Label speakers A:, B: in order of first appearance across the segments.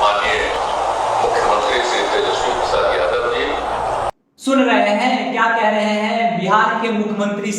A: माननीय मुख्यमंत्री श्री तेजस्वी प्रसाद यादव जी
B: सुन रहे हैं क्या कह रहे हैं बिहार के मुख्यमंत्री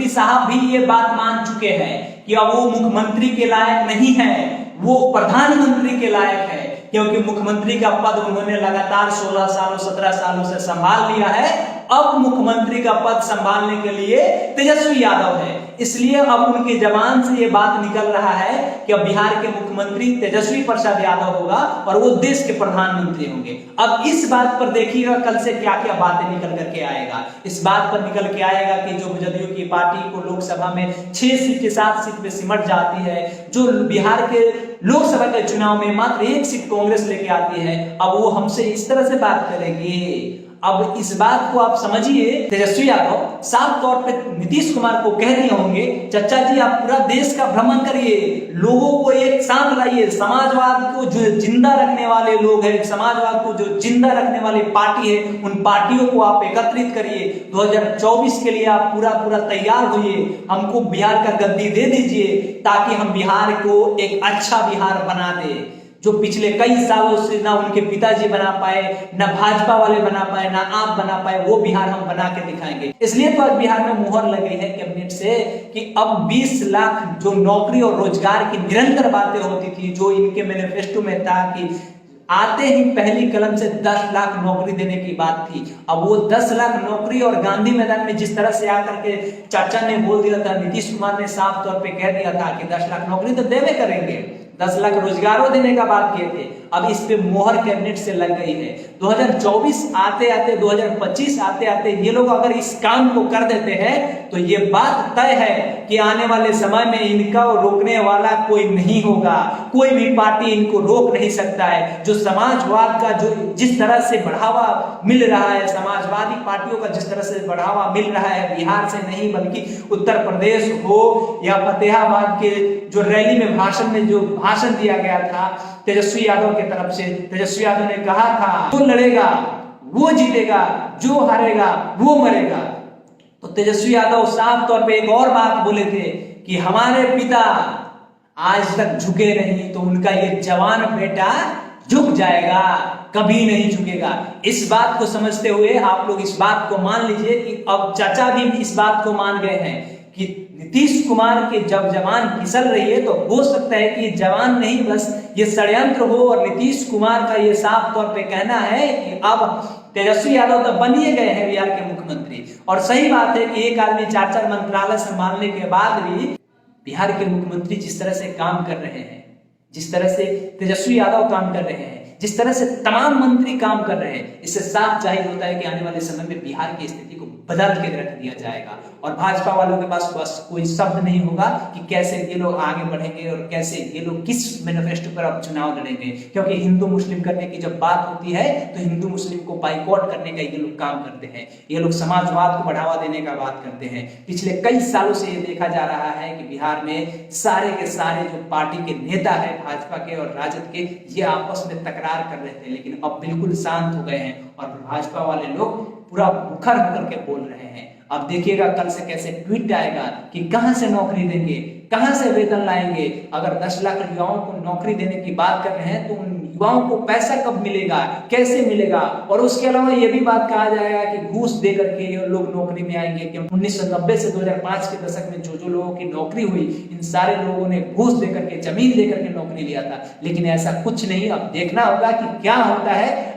B: साहब भी ये बात मान चुके हैं कि अब वो मुख्यमंत्री के लायक नहीं है, वो प्रधानमंत्री के लायक है, क्योंकि मुख्यमंत्री का पद उन्होंने लगातार 16 सालों 17 सालों से संभाल लिया है। अब मुख्यमंत्री का पद संभालने के लिए तेजस्वी यादव है, इसलिए अब उनकी जबान से ये बात निकल रहा है कि अब बिहार के मुख्यमंत्री तेजस्वी प्रसाद यादव होगा और वो देश के प्रधानमंत्री होंगे। अब इस बात पर देखिएगा कल से क्या क्या बातें निकल करके आएगा। इस बात पर निकल के आएगा कि जो जदयू की पार्टी को लोकसभा में 6 सीट के 7 सीट पे सिमट जाती है, जो बिहार के लोकसभा के चुनाव में मात्र 1 सीट कांग्रेस लेके आती है, अब वो हमसे इस तरह से बात करेगी। अब इस बात को आप समझिए, तेजस्वी यादव साफ तौर पे नीतीश कुमार को कह दिए होंगे, चाचा जी आप पूरा देश का भ्रमण करिए, लोगों को एक साथ लाइए, समाजवाद को जो जिंदा रखने वाले लोग हैं, समाजवाद को जो जिंदा रखने वाली पार्टी है, उन पार्टियों को आप एकत्रित करिए। 2024 के लिए आप पूरा तैयार होइए, हमको बिहार का गद्दी दे दीजिए ताकि हम बिहार को एक अच्छा बिहार बना दे। जो पिछले कई सालों से ना उनके पिताजी बना पाए, ना भाजपा वाले बना पाए, ना आप बना पाए, वो बिहार हम बना के दिखाएंगे। इसलिए तो आज बिहार में मुहर लगी है कैबिनेट से कि अब 20 लाख जो नौकरी और रोजगार की निरंतर बातें होती थी, जो इनके मैनिफेस्टो में था कि आते ही पहली कलम से 10 लाख नौकरी देने की बात थी, अब वो 10 लाख नौकरी और गांधी मैदान में जिस तरह से आकर के चाचा ने बोल दिया था, नीतीश कुमार ने साफ तौर पे कह दिया था कि 10 लाख नौकरी तो देवे करेंगे, 10 लाख रोजगारों देने का बात किए थे। अब इस पे मोहर कैबिनेट से लग गई है। 2024 आते आते 2025 आते आते ये लोग अगर इस काम को कर देते हैं तो ये बात तय है कि आने वाले समय में इनका रोकने वाला कोई नहीं होगा, कोई भी पार्टी इनको रोक नहीं सकता है। जो समाजवाद का जो जिस तरह से बढ़ावा मिल रहा है, समाजवादी पार्टियों का जिस तरह से बढ़ावा मिल रहा है, बिहार से नहीं बल्कि उत्तर प्रदेश हो या फतेहाबाद के जो रैली में भाषण दिया गया था तेजस्वी यादव की तरफ से, तेजस्वी यादव ने कहा था जो लड़ेगा वो जीतेगा, जो हारेगा वो मरेगा। तो तेजस्वी यादव साफ तौर पे एक और बात बोले थे कि हमारे पिता आज तक झुके नहीं तो उनका ये जवान बेटा झुक जाएगा, कभी नहीं झुकेगा। इस बात को समझते हुए आप लोग इस बात को मान लीजिए कि अब चाचा भी इस बात को मान गए हैं कि नीतीश कुमार के जब जवान फिसल रही है तो हो सकता है कि जवान नहीं बस ये षड्यंत्र हो, और नीतीश कुमार का ये साफ तौर पे कहना है कि अब तेजस्वी यादव तो बनिए गए हैं बिहार के मुख्यमंत्री। और सही बात है कि एक आदमी 4 मंत्रालय संभालने के बाद भी बिहार के मुख्यमंत्री जिस तरह से काम कर रहे हैं, जिस तरह से तेजस्वी यादव काम कर रहे हैं, जिस तरह से तमाम मंत्री काम कर रहे हैं, इससे साफ जाहिर होता है कि आने वाले समय में बिहार की स्थिति को बदल के रख दिया जाएगा। और भाजपा वालों के पास बस कोई शब्द नहीं होगा कि कैसे ये लोग आगे बढ़ेंगे और कैसे ये लोग किस मैनिफेस्टो पर अब चुनाव लड़ेंगे, क्योंकि हिंदू मुस्लिम करने की जब बात होती है तो हिंदू मुस्लिम को बाइकआउट करने का ये लोग काम करते हैं, ये लोग समाजवाद को बढ़ावा देने का बात करते हैं। पिछले कई सालों से ये देखा जा रहा है कि बिहार में सारे के सारे जो पार्टी के नेता है भाजपा के और राजद के, ये आपस में तकरार कर रहे थे, लेकिन अब बिल्कुल शांत हो गए हैं और भाजपा वाले लोग पूरा मुखर होकर के बोल रहे हैं। अब देखिएगा कल से कैसे ट्वीट आएगा कि कहां से नौकरी देंगे, कहां से वेतन लाएंगे। अगर 10 लाख युवाओं को नौकरी देने की बात कर रहे हैं तो उन युवाओं को पैसा कब मिलेगा, कैसे मिलेगा। और उसके अलावा यह भी बात कहा जाएगा कि घूस दे करके ये लोग नौकरी में आएंगे, क्योंकि 1990 से 2005 के दशक में जो लोगों की नौकरी हुई, इन सारे लोगों ने घूस दे करके, जमीन दे करके नौकरी लिया था। लेकिन ऐसा कुछ नहीं, अब देखना होगा कि क्या होता है